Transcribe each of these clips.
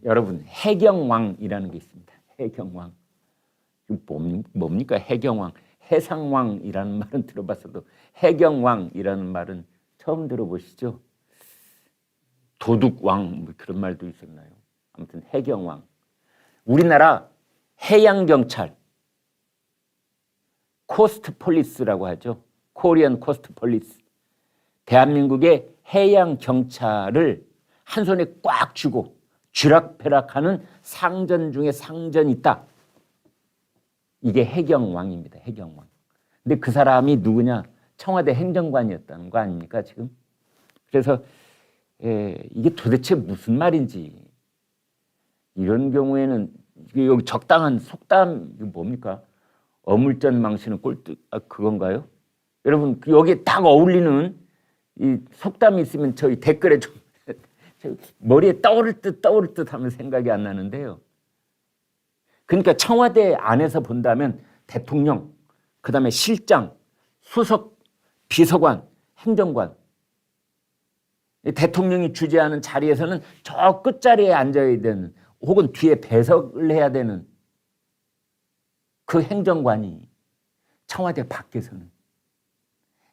여러분, 해경왕이라는 게 있습니다. 해경왕. 뭡니까? 해경왕. 해상왕이라는 말은 들어봤어도 해경왕이라는 말은 처음 들어보시죠? 도둑왕 뭐 그런 말도 있었나요? 아무튼 해경왕. 우리나라 해양경찰 코스트폴리스라고 하죠. 코리안 코스트폴리스. 대한민국의 해양경찰을 한 손에 꽉 쥐고 쥐락펴락하는 상전 중에 상전이 있다. 이게 해경왕입니다. 해경왕. 근데 그 사람이 누구냐? 청와대 행정관이었다는 거 아닙니까 지금? 그래서 이게 도대체 무슨 말인지 이런 경우에는 여기 적당한 속담 이거 뭡니까? 어물전 망치는 꼴뚜 그건가요? 여러분 여기에 딱 어울리는 이 속담이 있으면 저희 댓글에 좀 머리에 떠오를 듯 하면 생각이 안 나는데요. 그러니까 청와대 안에서 본다면 대통령, 그 다음에 실장, 수석, 비서관, 행정관. 대통령이 주재하는 자리에서는 저 끝자리에 앉아야 되는 혹은 뒤에 배석을 해야 되는 그 행정관이 청와대 밖에서는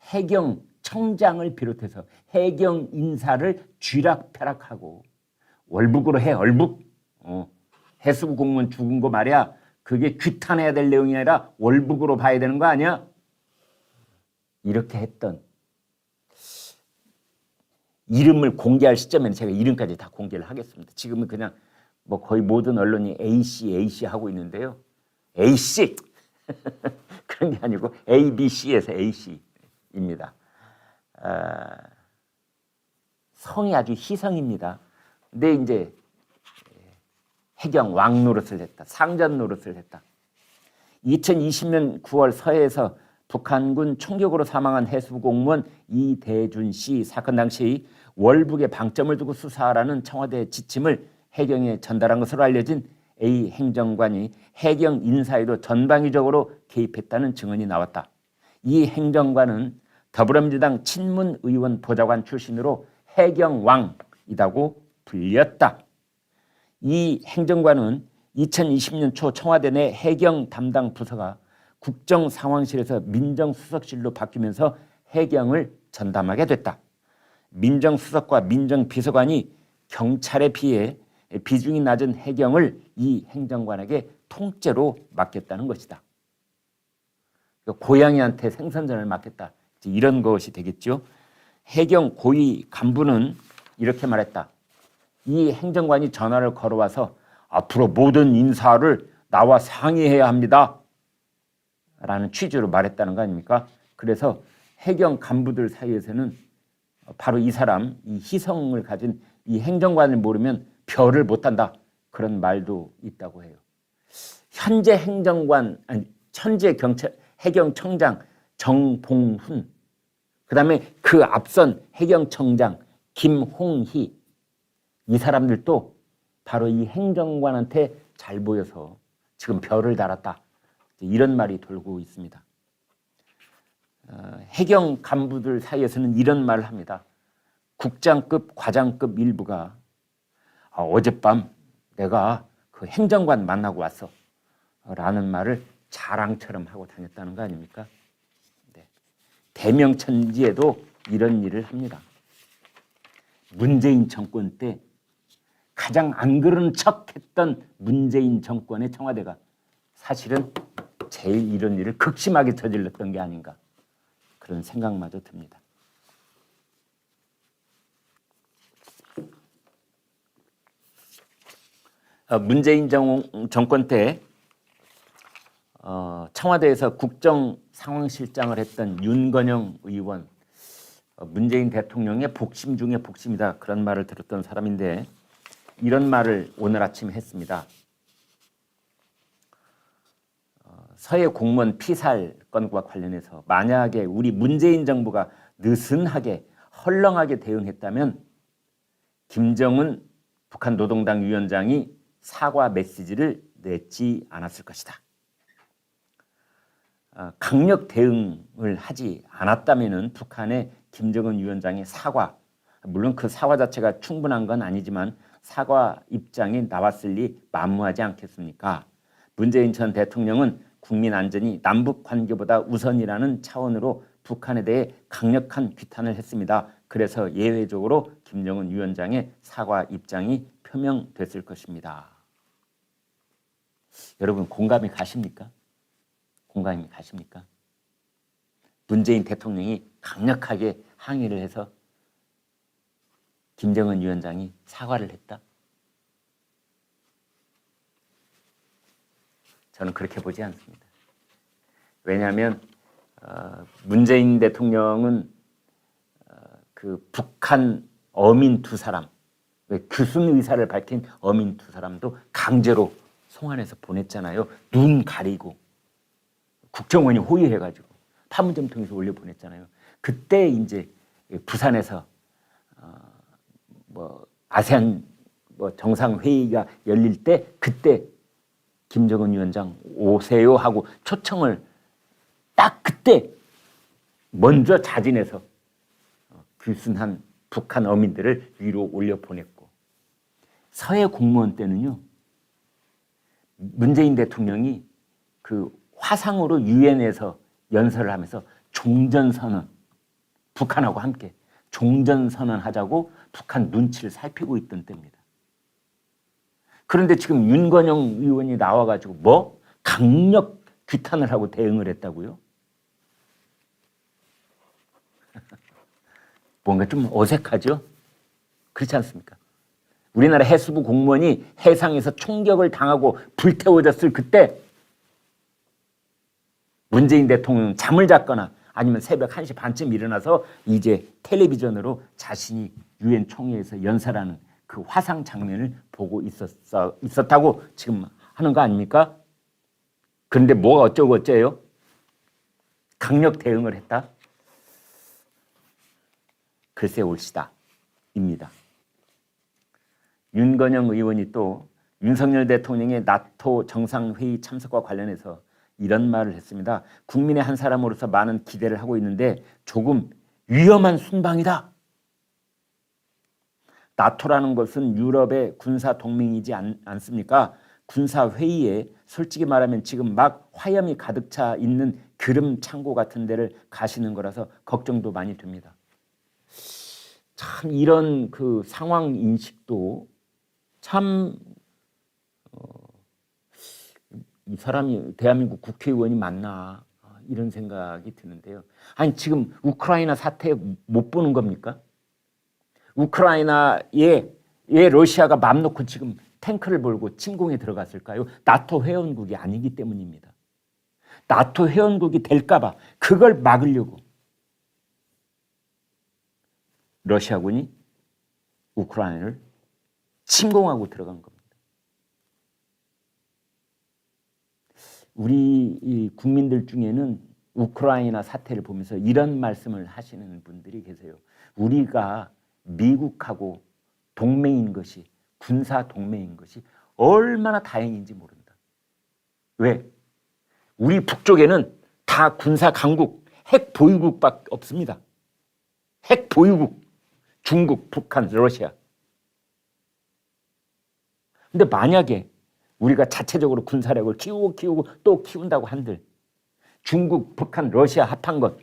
해경청장을 비롯해서 해경 인사를 쥐락펴락하고 월북으로 해, 월북. 해수부 공무원 죽은 거 말이야. 그게 규탄해야 될 내용이 아니라 월북으로 봐야 되는 거 아니야? 이렇게 했던 이름을 공개할 시점에는 제가 이름까지 다 공개를 하겠습니다. 지금은 그냥 뭐 거의 모든 언론이 AC 하고 있는데요. AC 그런 게 아니고 ABC에서 AC입니다. 성이 아주 희성입니다. 근데 이제 해경 왕 노릇을 했다. 상전 노릇을 했다. 2020년 9월 서해에서 북한군 총격으로 사망한 해수부 공무원 이대준 씨 사건 당시 월북에 방점을 두고 수사하라는 청와대 지침을 해경에 전달한 것으로 알려진 A 행정관이 해경 인사에도 전방위적으로 개입했다는 증언이 나왔다. 이 행정관은 더불어민주당 친문의원 보좌관 출신으로 해경왕이라고 불렸다. 이 행정관은 2020년 초 청와대 내 해경 담당 부서가 국정상황실에서 민정수석실로 바뀌면서 해경을 전담하게 됐다. 민정수석과 민정비서관이 경찰에 비해 비중이 낮은 해경을 이 행정관에게 통째로 맡겼다는 것이다. 고양이한테 생선전을 맡겼다. 이런 것이 되겠죠. 해경 고위 간부는 이렇게 말했다. 이 행정관이 전화를 걸어와서 앞으로 모든 인사를 나와 상의해야 합니다. 라는 취지로 말했다는 거 아닙니까? 그래서 해경 간부들 사이에서는 바로 이 사람, 이 희성을 가진 이 행정관을 모르면 별을 못한다. 그런 말도 있다고 해요. 현재 행정관, 아니, 현재 해경청장 정봉훈, 그 다음에 그 앞선 해경청장 김홍희, 이 사람들도 바로 이 행정관한테 잘 보여서 지금 별을 달았다. 이런 말이 돌고 있습니다. 해경 간부들 사이에서는 이런 말을 합니다. 국장급, 과장급 일부가 어젯밤 내가 그 행정관 만나고 왔어 라는 말을 자랑처럼 하고 다녔다는 거 아닙니까? 네. 대명천지에도 이런 일을 합니다. 문재인 정권 때 가장 안 그러는 척했던 문재인 정권의 청와대가 사실은 제일 이런 일을 극심하게 저질렀던 게 아닌가 그런 생각마저 듭니다. 문재인 정권 때 청와대에서 국정상황실장을 했던 윤건영 의원, 문재인 대통령의 복심 중에 복심이다 그런 말을 들었던 사람인데 이런 말을 오늘 아침에 했습니다. 서해 공무원 피살 건과 관련해서 만약에 우리 문재인 정부가 느슨하게 헐렁하게 대응했다면 김정은 북한 노동당 위원장이 사과 메시지를 냈지 않았을 것이다. 강력 대응을 하지 않았다면 북한의 김정은 위원장의 사과, 물론 그 사과 자체가 충분한 건 아니지만 사과 입장이 나왔을 리 만무하지 않겠습니까? 문재인 전 대통령은 국민 안전이 남북 관계보다 우선이라는 차원으로 북한에 대해 강력한 규탄을 했습니다. 그래서 예외적으로 김정은 위원장의 사과 입장이 표명됐을 것입니다. 여러분 공감이 가십니까? 공감이 가십니까? 문재인 대통령이 강력하게 항의를 해서 김정은 위원장이 사과를 했다? 저는 그렇게 보지 않습니다. 왜냐하면 문재인 대통령은 그 북한 어민 두 사람, 교순 의사를 밝힌 어민 두 사람도 강제로 송환해서 보냈잖아요. 눈 가리고 국정원이 호위해가지고 판문점 통해서 올려 보냈잖아요. 그때 이제 부산에서 아세안 정상회의가 열릴 때 그때 김정은 위원장 오세요 하고 초청을 딱 그때 먼저 자진해서 귀순한 북한 어민들을 위로 올려 보냈고, 서해 공무원 때는요 문재인 대통령이 그 화상으로 유엔에서 연설을 하면서 종전선언, 북한하고 함께 종전선언 하자고 북한 눈치를 살피고 있던 때입니다. 그런데 지금 윤건영 의원이 나와가지고 강력 규탄을 하고 대응을 했다고요? 뭔가 좀 어색하죠? 그렇지 않습니까? 우리나라 해수부 공무원이 해상에서 총격을 당하고 불태워졌을 그때 문재인 대통령 잠을 잤거나 아니면 새벽 1시 반쯤 일어나서 이제 텔레비전으로 자신이 유엔 총회에서 연설하는 그 화상 장면을 보고 있었다고 지금 하는 거 아닙니까? 그런데 뭐가 어쩌고 어째요? 강력 대응을 했다? 글쎄 옳시다 입니다. 윤건영 의원이 또 윤석열 대통령의 나토 정상회의 참석과 관련해서 이런 말을 했습니다. 국민의 한 사람으로서 많은 기대를 하고 있는데 조금 위험한 순방이다. 나토라는 것은 유럽의 군사 동맹이지 않습니까? 군사 회의에 솔직히 말하면 지금 막 화염이 가득 차 있는 기름 창고 같은 데를 가시는 거라서 걱정도 많이 됩니다. 참 이런 그 상황 인식도 참 이 사람이 대한민국 국회의원이 맞나 이런 생각이 드는데요. 아니 지금 우크라이나 사태 못 보는 겁니까? 우크라이나에 왜 러시아가 맘 놓고 지금 탱크를 몰고 침공에 들어갔을까요? 나토 회원국이 아니기 때문입니다. 나토 회원국이 될까 봐 그걸 막으려고 러시아군이 우크라이나를 침공하고 들어간 겁니다. 우리 국민들 중에는 우크라이나 사태를 보면서 이런 말씀을 하시는 분들이 계세요. 우리가 미국하고 동맹인 것이, 군사 동맹인 것이 얼마나 다행인지 모른다. 왜? 우리 북쪽에는 다 군사 강국, 핵 보유국밖에 없습니다. 핵 보유국, 중국, 북한, 러시아. 근데 만약에 우리가 자체적으로 군사력을 키우고 또 키운다고 한들 중국, 북한, 러시아 합한 것,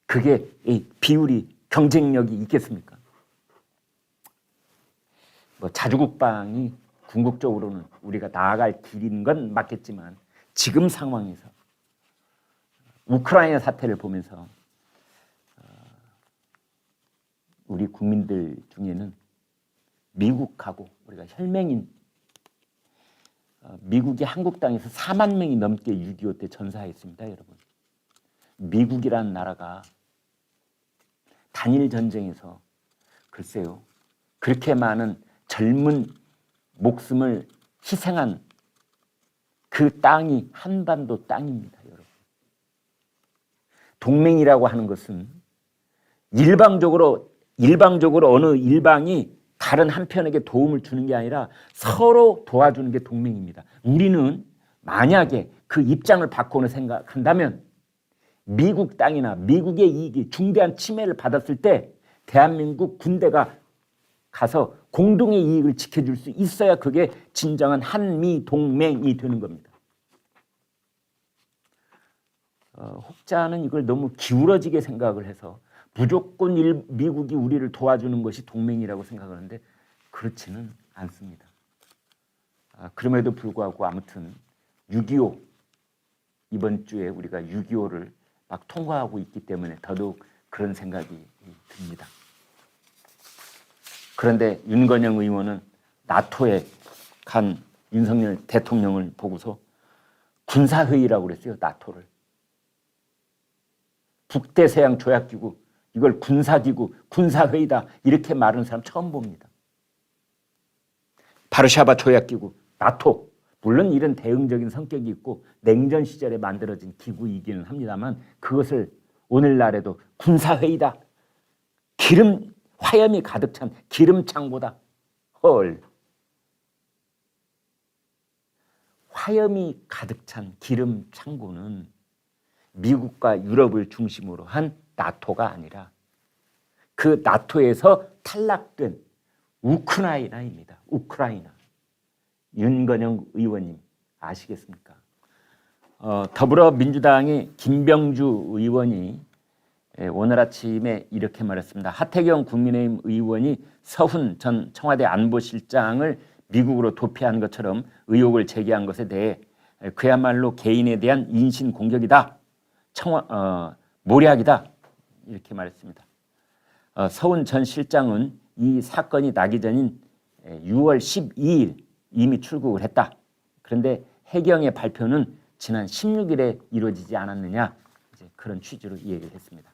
그게 이 비율이 경쟁력이 있겠습니까? 자주국방이 궁극적으로는 우리가 나아갈 길인 건 맞겠지만 지금 상황에서 우크라이나 사태를 보면서 우리 국민들 중에는 미국하고 우리가 혈맹인, 미국이 한국 땅에서 4만 명이 넘게 6.25 때 전사했습니다, 여러분. 미국이라는 나라가 단일 전쟁에서 글쎄요 그렇게 많은 젊은 목숨을 희생한 그 땅이 한반도 땅입니다, 여러분. 동맹이라고 하는 것은 일방적으로 어느 일방이 다른 한편에게 도움을 주는 게 아니라 서로 도와주는 게 동맹입니다. 우리는 만약에 그 입장을 바꾸는 생각한다면 미국 땅이나 미국의 이익이 중대한 침해를 받았을 때 대한민국 군대가 가서 공동의 이익을 지켜줄 수 있어야 그게 진정한 한미 동맹이 되는 겁니다. 혹자는 이걸 너무 기울어지게 생각을 해서 무조건 미국이 우리를 도와주는 것이 동맹이라고 생각하는데 그렇지는 않습니다. 그럼에도 불구하고 아무튼 6.25 이번 주에 우리가 6.25를 막 통과하고 있기 때문에 더더욱 그런 생각이 듭니다. 그런데 윤건영 의원은 나토에 간 윤석열 대통령을 보고서 군사회의라고 그랬어요. 나토를. 북대서양 조약기구 이걸 군사기구 군사회의다 이렇게 말하는 사람 처음 봅니다. 바르샤바 조약기구 나토 물론 이런 대응적인 성격이 있고 냉전 시절에 만들어진 기구이기는 합니다만 그것을 오늘날에도 군사회의다. 화염이 가득 찬 기름창고다. 헐. 화염이 가득 찬 기름창고는 미국과 유럽을 중심으로 한 나토가 아니라 그 나토에서 탈락된 우크라이나입니다. 우크라이나. 윤건영 의원님 아시겠습니까? 더불어민주당의 김병주 의원이 오늘 아침에 이렇게 말했습니다. 하태경 국민의힘 의원이 서훈 전 청와대 안보실장을 미국으로 도피한 것처럼 의혹을 제기한 것에 대해 그야말로 개인에 대한 인신 공격이다. 모략이다. 이렇게 말했습니다. 서훈 전 실장은 이 사건이 나기 전인 6월 12일 이미 출국을 했다. 그런데 해경의 발표는 지난 16일에 이루어지지 않았느냐 이제 그런 취지로 이 얘기를 했습니다.